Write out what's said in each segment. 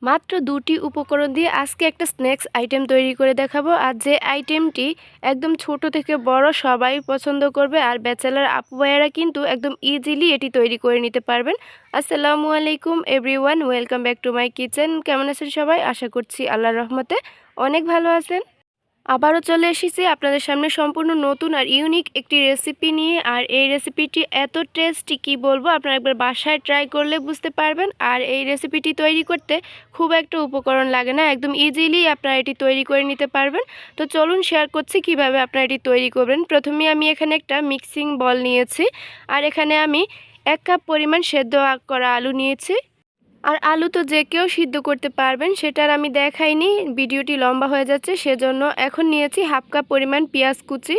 মাত্র ২টি উপকরণ দিয়ে আজকে একটা স্ন্যাক্স আইটেম তৈরি করে দেখাবো। আর যে আইটেমটি একদম ছোট থেকে বড় সবাই পছন্দ করবে। আর ব্যাচেলর আপু ভাইয়েরা কিন্তু একদম ইজিলি এটি তৈরি করে নিতে পারবেন। আসসালামু আলাইকুম everyone, welcome back to my kitchen. কেমন আছেন সবাই? আশা করছি আল্লাহর রহমতে অনেক ভালো আছেন। আবারও চলে এসেছি আপনাদের সামনে সম্পূর্ণ নতুন আর ইউনিক একটি রেসিপি নিয়ে। আর এই রেসিপিটি এত টেস্টি কি বলবো, আপনারা একবার বাসায় ট্রাই করলে বুঝতে পারবেন। আর এই রেসিপিটি তৈরি করতে খুব একটা উপকরণ লাগে না, একদম ইজিলি আপনারা এটি তৈরি করে নিতে পারবেন। তো চলুন শেয়ার করছি কিভাবে আপনারা এটি তৈরি করবেন। প্রথমে আমি এখানে একটা মিক্সিং বল নিয়েছি, আর এখানে আমি 1 কাপ পরিমাণ সেদ্ধ করা আলু নিয়েছি। আর আলু তো যে কেউ সিদ্ধ করতে পারবেন, সেটার আমি দেখাইনি, ভিডিওটি লম্বা হয়ে যাচ্ছে সেজন্য। এখন নিয়েছি হাফ কাপ পরিমাণ পেঁয়াজ কুচি,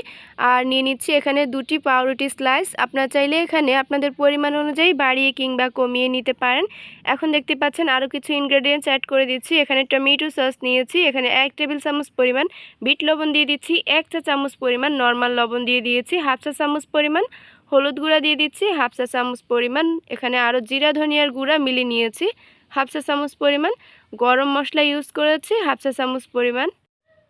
আর নিয়ে নিচ্ছি এখানে 2টি পাউরুটি স্লাইস। আপনারা চাইলে এখানে আপনাদের পরিমাণ অনুযায়ী বাড়িয়ে কিংবা কমিয়ে নিতে পারেন। এখন দেখতে পাচ্ছেন আরও কিছু ইনগ্রেডিয়েন্টস অ্যাড করে দিচ্ছি। এখানে টমেটো সস নিয়েছি, এখানে 1 টেবিল চামচ পরিমাণ বিট লবণ দিয়ে দিচ্ছি, 1 চা চামচ পরিমাণ নর্মাল লবণ দিয়ে দিয়েছি, হাফ চা চামচ পরিমাণ হলুদ গুঁড়া দিয়ে দিচ্ছি, হাফ চা চামচ পরিমাণ এখানে আরও জিরা ধনিয়ার গুঁড়া মিলিয়ে নিয়েছি, হাফ চা চামচ পরিমাণ গরম মশলা ইউজ করেছি, হাফ চা চামচ পরিমাণ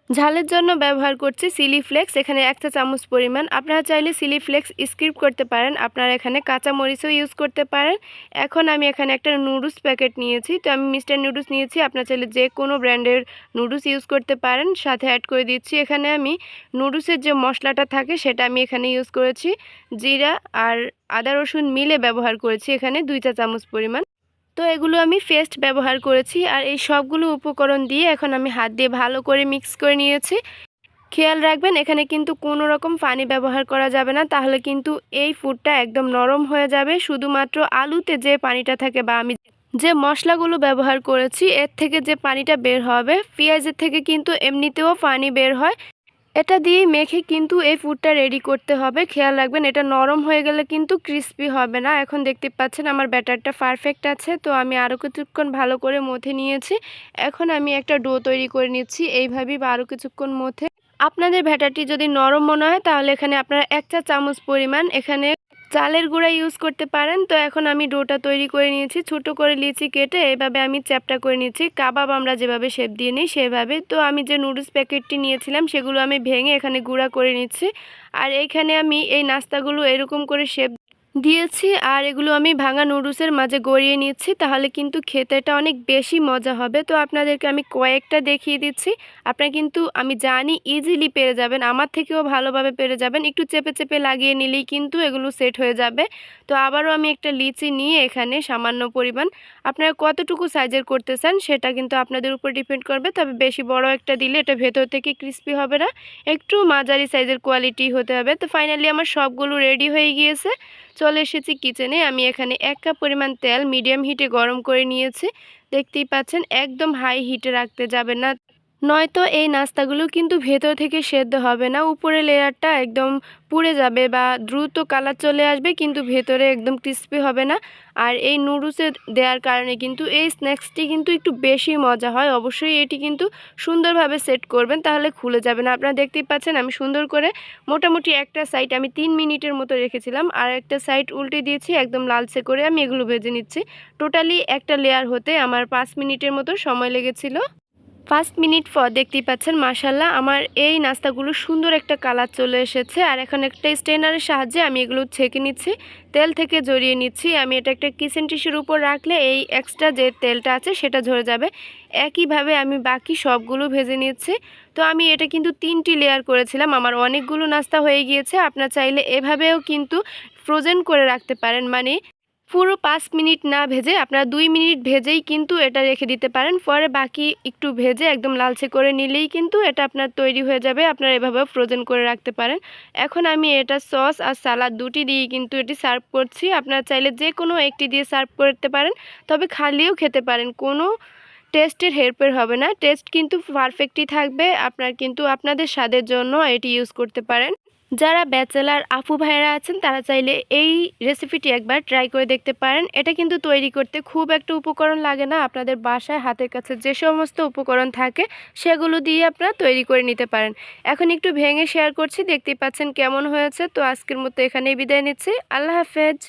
ঝালের জন্য ব্যবহার করছি চিলি ফ্লেক্স, এখানে 1 চা চামচ পরিমাণ। আপনারা চাইলে চিলি ফ্লেক্স স্কিপ করতে পারেন, আপনারা এখানে কাঁচা মরিচও ইউজ করতে পারেন। এখন আমি এখানে একটা নুডলস প্যাকেট নিয়েছি, তো আমি মিস্টার নুডলস নিয়েছি, আপনারা চাইলে যে কোনো ব্র্যান্ডের নুডলস ইউজ করতে পারেন। সাথে অ্যাড করে দিচ্ছি এখানে আমি নুডলসের যে মশলাটা থাকে সেটা আমি এখানে ইউজ করেছি, জিরা আর আদা রসুন মিলে ব্যবহার করেছি এখানে 2 চা চামচ পরিমাণ। তো এগুলো আমি পেস্ট ব্যবহার করেছি। আর এই সবগুলো উপকরণ দিয়ে এখন আমি হাত দিয়ে ভালো করে মিক্স করে নিয়েছি। খেয়াল রাখবেন এখানে কিন্তু কোনো রকম পানি ব্যবহার করা যাবে না, তাহলে কিন্তু এই ফুডটা একদম নরম হয়ে যাবে। শুধুমাত্র আলুতে যে পানিটা থাকে বা আমি যে মশলাগুলো ব্যবহার করেছি এর থেকে যে পানিটা বের হবে, পেঁয়াজের থেকে কিন্তু এমনিতেও পানি বের হয়, এটা দিয়ে মেখে কিন্তু এই ফুডটা রেডি করতে হবে। খেয়াল রাখবেন এটা নরম হয়ে গেলে কিন্তু ক্রিস্পি হবে না। এখন দেখতে পাচ্ছেন আমার ব্যাটারটা পারফেক্ট আছে, তো আমি আরও কিছুক্ষণ ভালো করে মথে নিয়েছি। এখন আমি একটা ডো তৈরি করে নিচ্ছি এইভাবেই, বা আরও কিছুক্ষণ মথে। আপনাদের ব্যাটারটি যদি নরম মনে হয় তাহলে এখানে আপনারা 1 চা চামচ পরিমাণ এখানে চালের গুঁড়া ইউজ করতে পারেন। তো এখন আমি ডোটা তৈরি করে নিয়েছি, ছোট করে লিচি কেটে এভাবে আমি চ্যাপটা করে নিচ্ছি, কাবাব আমরা যেভাবে শেপ দিয়ে নিই সেভাবে। তো আমি যে নুডলস প্যাকেটটি নিয়েছিলাম সেগুলো আমি ভেঙে এখানে গুঁড়া করে নিচ্ছি। আর এইখানে আমি এই নাস্তাগুলো এরকম করে শেপ দিয়েছি, আর এগুলো আমি ভাঙা নুডলসের মাঝে গড়িয়ে নিচ্ছি, তাহলে কিন্তু খেতেটা অনেক বেশি মজা হবে। তো আপনাদেরকে আমি কয়েকটা দেখিয়ে দিচ্ছি, আপনারা কিন্তু আমি জানি ইজিলি পেরে যাবেন, আমার থেকেও ভালোভাবে পেরে যাবেন। একটু চেপে চেপে লাগিয়ে নিলেই কিন্তু এগুলো সেট হয়ে যাবে। তো আবারও আমি একটা লিচি নিয়ে এখানে সামান্য পরিমাণ, আপনারা কতটুকু সাইজের করতে চান সেটা কিন্তু আপনাদের উপর ডিপেন্ড করবে, তবে বেশি বড় একটা দিলে এটা ভেতর থেকে ক্রিস্পি হবে না, একটু মাঝারি সাইজের কোয়ালিটি হতে হবে। তো ফাইনালি আমার সবগুলো রেডি হয়ে গিয়েছে। চলে এসেছি কিচেনে, আমি এখানে 1 কাপ পরিমাণ তেল মিডিয়াম হিটে গরম করে নিয়েছি। দেখতেই পাচ্ছেন একদম হাই হিটে রাখতে যাবেন না, নয়তো এই নাস্তাগুলো কিন্তু ভেতর থেকে সেদ্ধ হবে না, উপরে লেয়ারটা একদম পুড়ে যাবে বা দ্রুত কালার চলে আসবে, কিন্তু ভেতরে একদম ক্রিস্পি হবে না। আর এই নুডলসে দেওয়ার কারণে কিন্তু এই স্ন্যাক্সটি কিন্তু একটু বেশি মজা হয়। অবশ্যই এটি কিন্তু সুন্দরভাবে সেট করবেন, তাহলে খুলে যাবে না। আপনারা দেখতেই পাচ্ছেন আমি সুন্দর করে মোটামুটি একটা সাইড আমি 3 মিনিটের মতো রেখেছিলাম, আর একটা সাইড উল্টে দিয়েছি, একদম লালচে করে আমি এগুলো ভেজে নিচ্ছি। টোটালি একটা লেয়ার হতে আমার 5 মিনিটের মতো সময় লেগেছিল। 5 মিনিট পর দেখতেই পাচ্ছেন মাশাল্লাহ আমার এই নাস্তাগুলো সুন্দর একটা কালার চলে এসেছে। আর এখন একটা স্ট্রেনারের সাহায্যে আমি এগুলো ছেঁকে নিচ্ছি, তেল থেকে জড়িয়ে নিচ্ছি। আমি এটা একটা কিচেন টিস্যুর উপর রাখলে এই এক্সট্রা যে তেলটা আছে সেটা ঝরে যাবে। একইভাবে আমি বাকি সবগুলো ভেজে নিচ্ছি। তো আমি এটা কিন্তু 3টি লেয়ার করেছিলাম, আমার অনেকগুলো নাস্তা হয়ে গিয়েছে। আপনার চাইলে এভাবেও কিন্তু ফ্রোজেন করে রাখতে পারেন, মানে পুরো 5 মিনিট না ভেজে আপনারা 2 মিনিট ভেজেই কিন্তু এটা রেখে দিতে পারেন, পরে বাকি একটু ভেজে একদম লালচে করে নিলেই কিন্তু এটা আপনার তৈরি হয়ে যাবে। আপনারা এভাবেও ফ্রোজেন করে রাখতে পারেন। এখন আমি এটা সস আর সালাদ দুটি দিয়ে কিন্তু এটি সার্ভ করছি। আপনারা চাইলে যে কোনো একটি দিয়ে সার্ভ করতে পারেন, তবে খালিও খেতে পারেন, কোনো টেস্টের হেরফের হবে না, টেস্ট কিন্তু পারফেক্টই থাকবে। আপনার কিন্তু আপনাদের স্বাদের জন্য এটি ইউজ করতে পারেন। যারা ব্যাচেলার আপু ভাইয়েরা আছেন তারা চাইলে এই রেসিপিটি একবার ট্রাই করে দেখতে পারেন। এটা কিন্তু তৈরি করতে খুব একটা উপকরণ লাগে না, আপনাদের বাসায় হাতের কাছে যে সমস্ত উপকরণ থাকে সেগুলো দিয়ে আপনারা তৈরি করে নিতে পারেন। এখন একটু ভেঙে শেয়ার করছি, দেখতেই পাচ্ছেন কেমন হয়েছে। তো আজকের মতো এখানেই বিদায় নিচ্ছি, আল্লাহ হাফেজ।